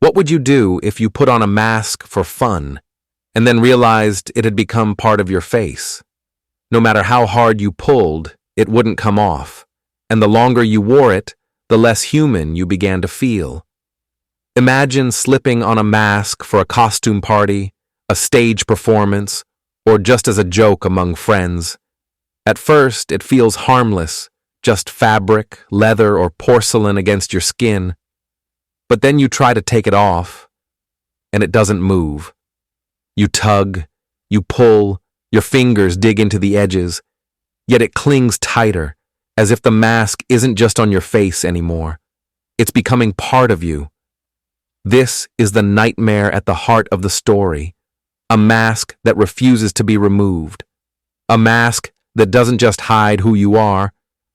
What would you do if you put on a mask for fun and then realized it had become part of your face? No matter how hard you pulled, it wouldn't come off, and the longer you wore it, the less human you began to feel. Imagine slipping on a mask for a costume party, a stage performance, or just as a joke among friends. At first, it feels harmless, just fabric, leather, or porcelain against your skin. But then you try to take it off, and it doesn't move. You tug, you pull, your fingers dig into the edges, yet it clings tighter, as if the mask isn't just on your face anymore. It's becoming part of you. This is the nightmare at the heart of the story, a mask that refuses to be removed, a mask that doesn't just hide who you are,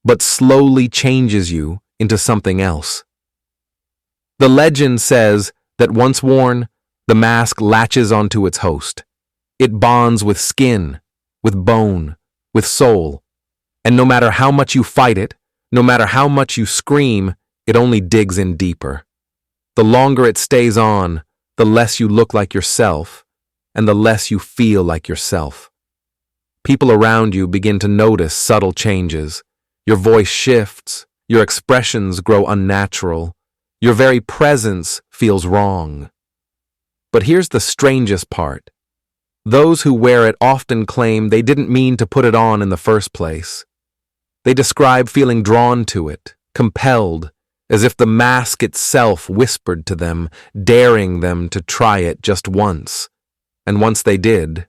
but slowly changes you into something else. The legend says that once worn, the mask latches onto its host. It bonds with skin, with bone, with soul, and no matter how much you fight it, no matter how much you scream, it only digs in deeper. The longer it stays on, the less you look like yourself, and the less you feel like yourself. People around you begin to notice subtle changes. Your voice shifts, your expressions grow unnatural, your very presence feels wrong. But here's the strangest part. Those who wear it often claim they didn't mean to put it on in the first place. They describe feeling drawn to it, compelled, as if the mask itself whispered to them, daring them to try it just once. And once they did,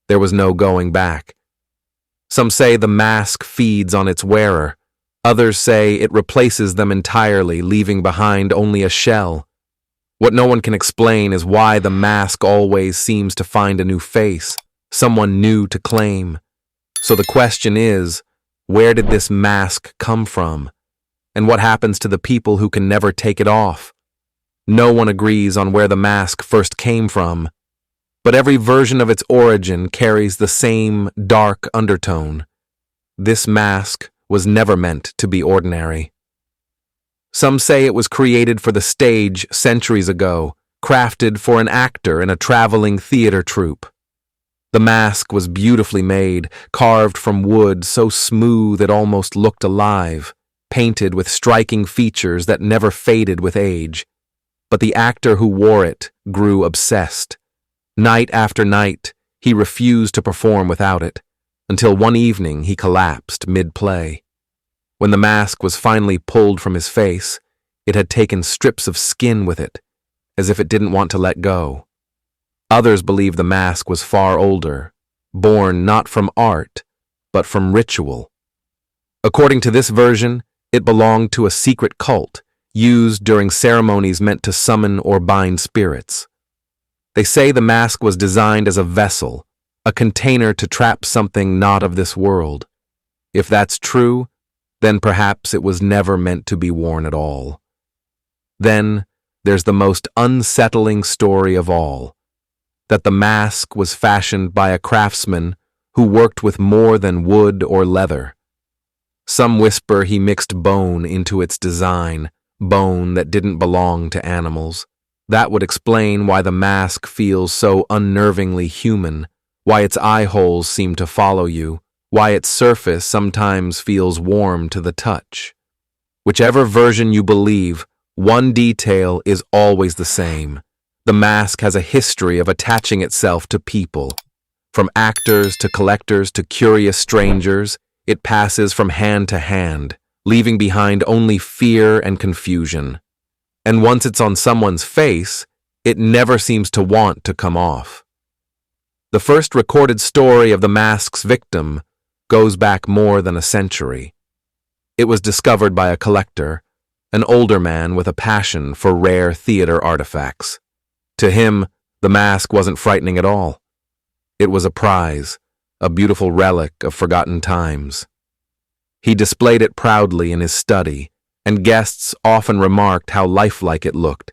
there was no going back. Some say the mask feeds on its wearer. Others say it replaces them entirely, leaving behind only a shell. What no one can explain is why the mask always seems to find a new face, someone new to claim. So the question is, where did this mask come from? And what happens to the people who can never take it off? No one agrees on where the mask first came from, but every version of its origin carries the same dark undertone. This mask was never meant to be ordinary. Some say it was created for the stage centuries ago, crafted for an actor in a traveling theater troupe. The mask was beautifully made, carved from wood so smooth it almost looked alive, painted with striking features that never faded with age. But the actor who wore it grew obsessed. Night after night, he refused to perform without it, until one evening he collapsed mid-play. When the mask was finally pulled from his face, it had taken strips of skin with it, as if it didn't want to let go. Others believe the mask was far older, born not from art, but from ritual. According to this version, it belonged to a secret cult, used during ceremonies meant to summon or bind spirits. They say the mask was designed as a vessel, a container to trap something not of this world. If that's true, then perhaps it was never meant to be worn at all. Then there's the most unsettling story of all, that the mask was fashioned by a craftsman who worked with more than wood or leather. Some whisper he mixed bone into its design, bone that didn't belong to animals. That would explain why the mask feels so unnervingly human, why its eye holes seem to follow you, why its surface sometimes feels warm to the touch. Whichever version you believe, one detail is always the same. The mask has a history of attaching itself to people. From actors to collectors to curious strangers, it passes from hand to hand, leaving behind only fear and confusion. And once it's on someone's face, it never seems to want to come off. The first recorded story of the mask's victim goes back more than a century. It was discovered by a collector, an older man with a passion for rare theater artifacts. To him, the mask wasn't frightening at all. It was a prize, a beautiful relic of forgotten times. He displayed it proudly in his study, and guests often remarked how lifelike it looked,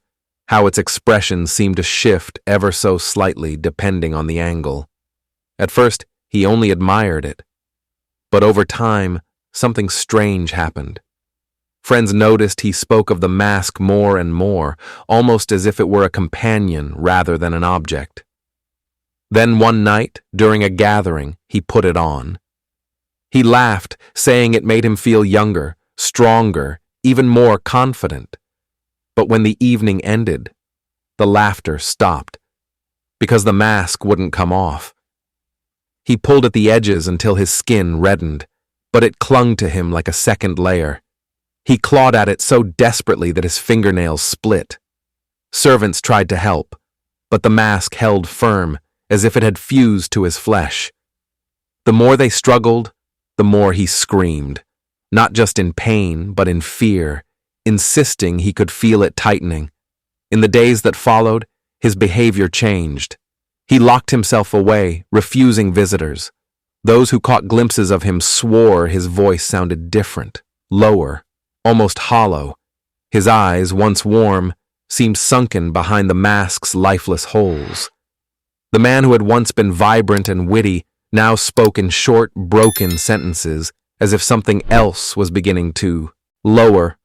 how its expression seemed to shift ever so slightly depending on the angle. At first, he only admired it. But over time, something strange happened. Friends noticed he spoke of the mask more and more, almost as if it were a companion rather than an object. Then one night, during a gathering, he put it on. He laughed, saying it made him feel younger, stronger, even more confident. But when the evening ended, the laughter stopped, because the mask wouldn't come off. He pulled at the edges until his skin reddened, but it clung to him like a second layer. He clawed at it so desperately that his fingernails split. Servants tried to help, but the mask held firm, as if it had fused to his flesh. The more they struggled, the more he screamed, not just in pain, but in fear, insisting he could feel it tightening. In the days that followed, his behavior changed. He locked himself away, refusing visitors. Those who caught glimpses of him swore his voice sounded different, lower, almost hollow. His eyes, once warm, seemed sunken behind the mask's lifeless holes. The man who had once been vibrant and witty now spoke in short, broken sentences, as if something else was beginning to, lower,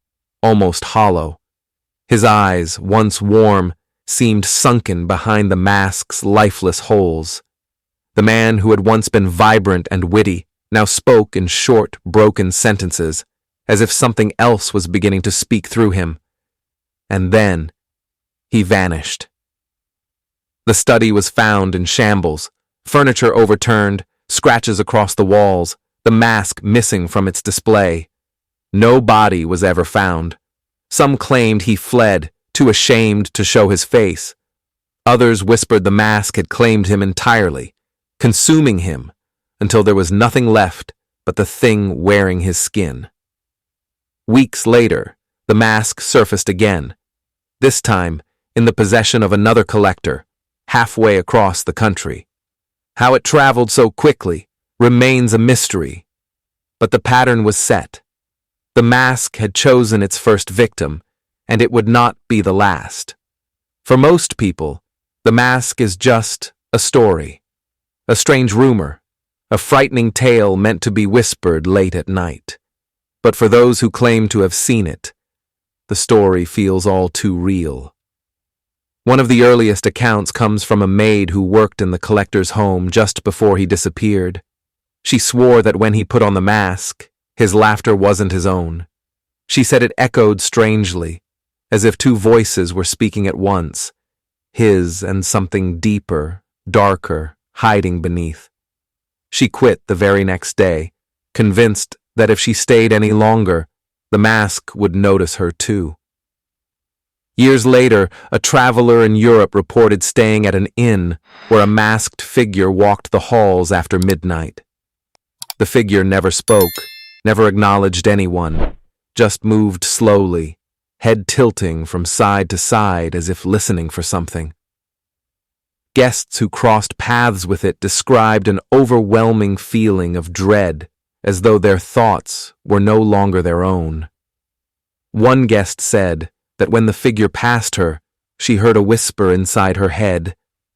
almost hollow. His eyes, once warm, seemed sunken behind the mask's lifeless holes. The man who had once been vibrant and witty now spoke in short, broken sentences, as if something else was beginning to speak through him. And then he vanished. The study was found in shambles, furniture overturned, scratches across the walls, the mask missing from its display. No body was ever found. Some claimed he fled, too ashamed to show his face. Others whispered the mask had claimed him entirely, consuming him until there was nothing left but the thing wearing his skin. Weeks later, the mask surfaced again, this time in the possession of another collector, halfway across the country. How it traveled so quickly remains a mystery, but the pattern was set. The mask had chosen its first victim, and it would not be the last. For most people, the mask is just a story, a strange rumor, a frightening tale meant to be whispered late at night. But for those who claim to have seen it, the story feels all too real. One of the earliest accounts comes from a maid who worked in the collector's home just before he disappeared. She swore that when he put on the mask, his laughter wasn't his own. She said it echoed strangely, as if two voices were speaking at once, his and something deeper, darker, hiding beneath. She quit the very next day, convinced that if she stayed any longer, the mask would notice her too. Years later, a traveler in Europe reported staying at an inn where a masked figure walked the halls after midnight. The figure never spoke, never acknowledged anyone, just moved slowly, head tilting from side to side as if listening for something. Guests who crossed paths with it described an overwhelming feeling of dread, as though their thoughts were no longer their own. One guest said that when the figure passed her, she heard a whisper inside her head,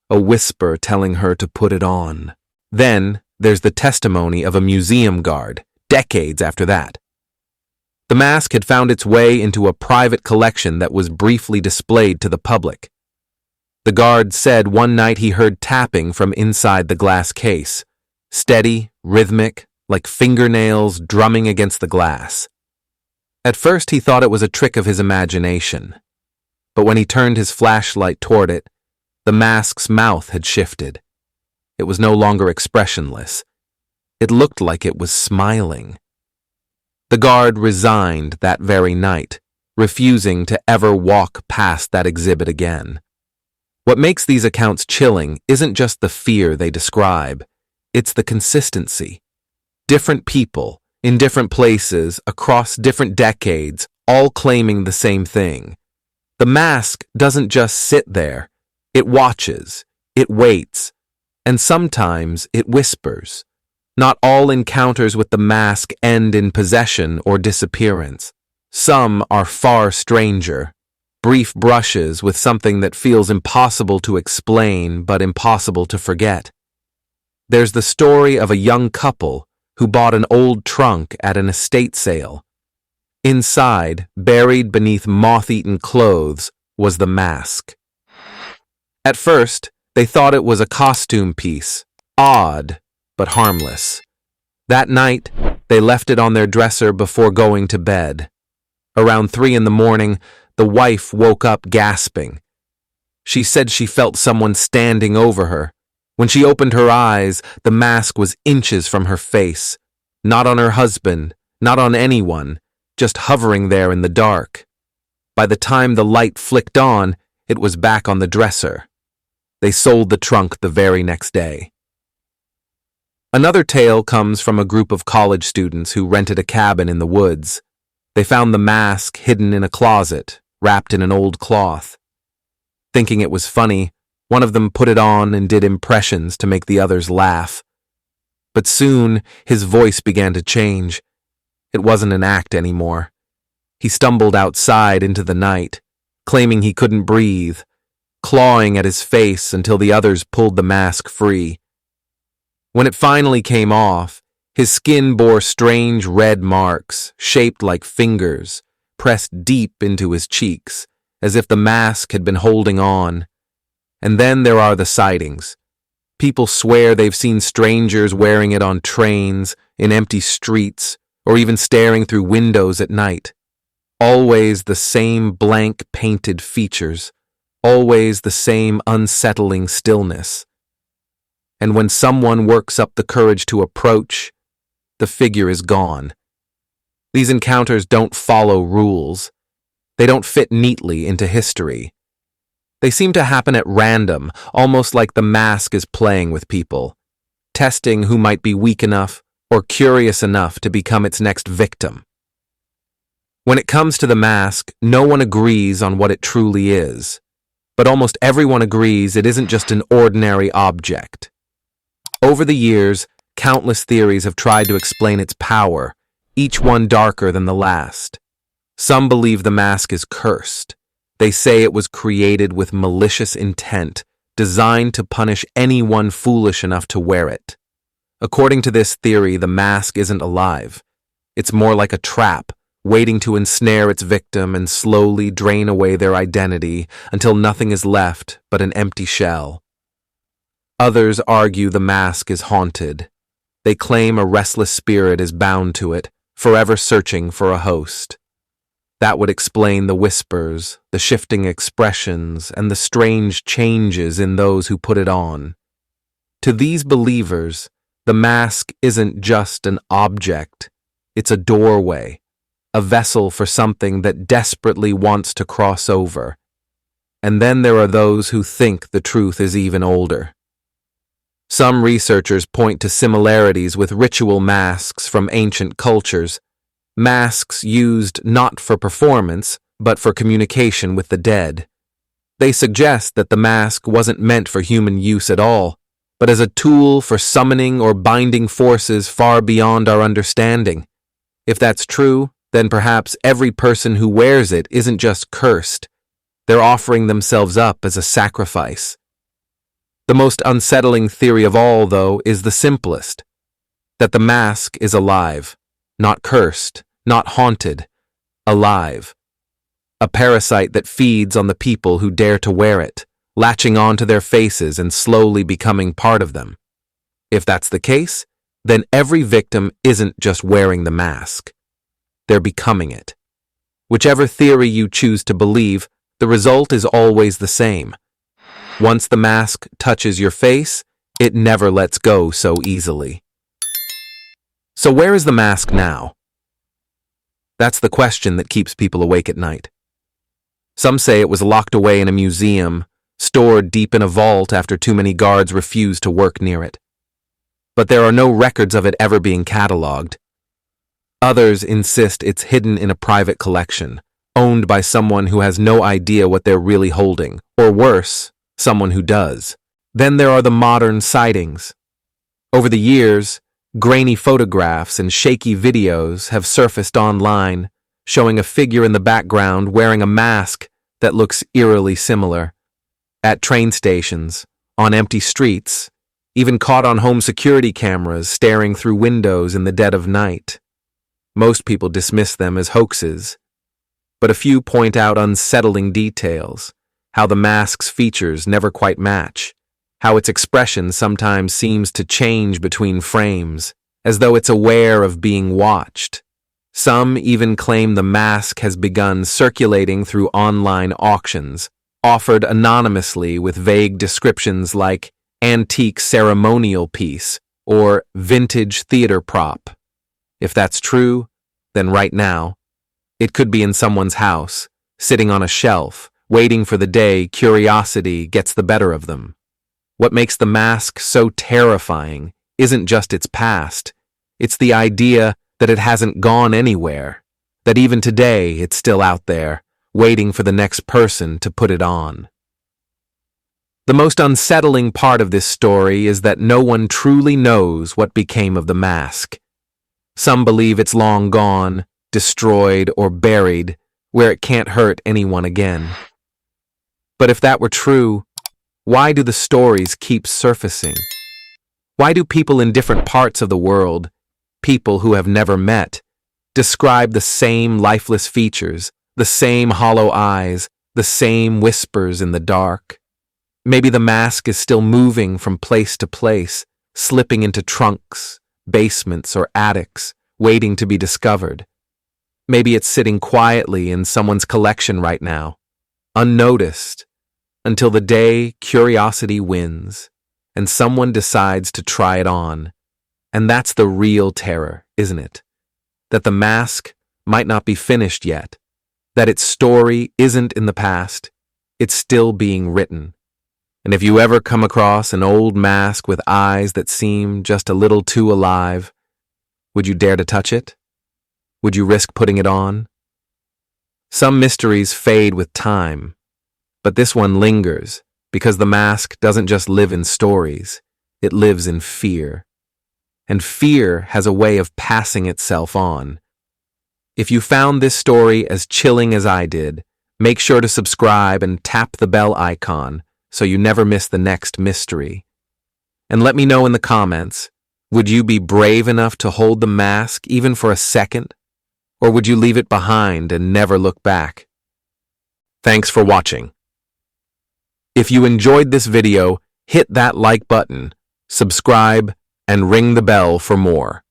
a whisper telling her to put it on. Then there's the testimony of a museum guard, decades after that. The mask had found its way into a private collection that was briefly displayed to the public. The guard said one night he heard tapping from inside the glass case, steady, rhythmic, like fingernails drumming against the glass. At first he thought it was a trick of his imagination, but when he turned his flashlight toward it, the mask's mouth had shifted. It was no longer expressionless. It looked like it was smiling. The guard resigned that very night, refusing to ever walk past that exhibit again. What makes these accounts chilling isn't just the fear they describe, it's the consistency. Different people, in different places, across different decades, all claiming the same thing. The mask doesn't just sit there, it watches, it waits, and sometimes it whispers. Not all encounters with the mask end in possession or disappearance. Some are far stranger, brief brushes with something that feels impossible to explain but impossible to forget. There's the story of a young couple who bought an old trunk at an estate sale. Inside, buried beneath moth-eaten clothes, was the mask. At first, they thought it was a costume piece, odd, but harmless. That night, they left it on their dresser before going to bed. Around 3 a.m, the wife woke up gasping. She said she felt someone standing over her. When she opened her eyes, the mask was inches from her face. Not on her husband, not on anyone, just hovering there in the dark. By the time the light flicked on, it was back on the dresser. They sold the trunk the very next day. Another tale comes from a group of college students who rented a cabin in the woods. They found the mask hidden in a closet, wrapped in an old cloth. Thinking it was funny, one of them put it on and did impressions to make the others laugh. But soon, his voice began to change. It wasn't an act anymore. He stumbled outside into the night, claiming he couldn't breathe, clawing at his face until the others pulled the mask free. When it finally came off, his skin bore strange red marks, shaped like fingers, pressed deep into his cheeks, as if the mask had been holding on. And then there are the sightings. People swear they've seen strangers wearing it on trains, in empty streets, or even staring through windows at night. Always the same blank painted features, always the same unsettling stillness. And when someone works up the courage to approach, the figure is gone. These encounters don't follow rules. They don't fit neatly into history. They seem to happen at random, almost like the mask is playing with people, testing who might be weak enough or curious enough to become its next victim. When it comes to the mask, no one agrees on what it truly is, but almost everyone agrees it isn't just an ordinary object. Over the years, countless theories have tried to explain its power, each one darker than the last. Some believe the mask is cursed. They say it was created with malicious intent, designed to punish anyone foolish enough to wear it. According to this theory, the mask isn't alive. It's more like a trap, waiting to ensnare its victim and slowly drain away their identity until nothing is left but an empty shell. Others argue the mask is haunted. They claim a restless spirit is bound to it, forever searching for a host. That would explain the whispers, the shifting expressions, and the strange changes in those who put it on. To these believers, the mask isn't just an object, it's a doorway, a vessel for something that desperately wants to cross over. And then there are those who think the truth is even older. Some researchers point to similarities with ritual masks from ancient cultures, masks used not for performance, but for communication with the dead. They suggest that the mask wasn't meant for human use at all, but as a tool for summoning or binding forces far beyond our understanding. If that's true, then perhaps every person who wears it isn't just cursed. They're offering themselves up as a sacrifice. The most unsettling theory of all, though, is the simplest, that the mask is alive, not cursed, not haunted, alive. A parasite that feeds on the people who dare to wear it, latching onto their faces and slowly becoming part of them. If that's the case, then every victim isn't just wearing the mask. They're becoming it. Whichever theory you choose to believe, the result is always the same. Once the mask touches your face, it never lets go so easily. So where is the mask now? That's the question that keeps people awake at night. Some say it was locked away in a museum, stored deep in a vault after too many guards refused to work near it. But there are no records of it ever being cataloged. Others insist it's hidden in a private collection, owned by someone who has no idea what they're really holding, or worse, someone who does. Then there are the modern sightings. Over the years, grainy photographs and shaky videos have surfaced online, showing a figure in the background wearing a mask that looks eerily similar. At train stations, on empty streets, even caught on home security cameras staring through windows in the dead of night. Most people dismiss them as hoaxes, but a few point out unsettling details, how the mask's features never quite match, how its expression sometimes seems to change between frames, as though it's aware of being watched. Some even claim the mask has begun circulating through online auctions, offered anonymously with vague descriptions like antique ceremonial piece or vintage theater prop. If that's true, then right now, it could be in someone's house, sitting on a shelf, waiting for the day curiosity gets the better of them. What makes the mask so terrifying isn't just its past, it's the idea that it hasn't gone anywhere, that even today it's still out there, waiting for the next person to put it on. The most unsettling part of this story is that no one truly knows what became of the mask. Some believe it's long gone, destroyed, or buried, where it can't hurt anyone again. But if that were true, why do the stories keep surfacing? Why do people in different parts of the world, people who have never met, describe the same lifeless features, the same hollow eyes, the same whispers in the dark? Maybe the mask is still moving from place to place, slipping into trunks, basements, or attics, waiting to be discovered. Maybe it's sitting quietly in someone's collection right now, unnoticed, until the day curiosity wins, and someone decides to try it on. And that's the real terror, isn't it? That the mask might not be finished yet, that its story isn't in the past, it's still being written. And if you ever come across an old mask with eyes that seem just a little too alive, would you dare to touch it? Would you risk putting it on? Some mysteries fade with time, but this one lingers because the mask doesn't just live in stories, it lives in fear. And fear has a way of passing itself on. If you found this story as chilling as I did, make sure to subscribe and tap the bell icon so you never miss the next mystery. And let me know in the comments, would you be brave enough to hold the mask even for a second? Or would you leave it behind and never look back? Thanks for watching. If you enjoyed this video, hit that like button, subscribe, and ring the bell for more.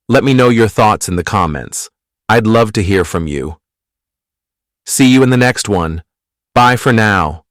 Let me know your thoughts in the comments. I'd love to hear from you. See you in the next one. Bye for now.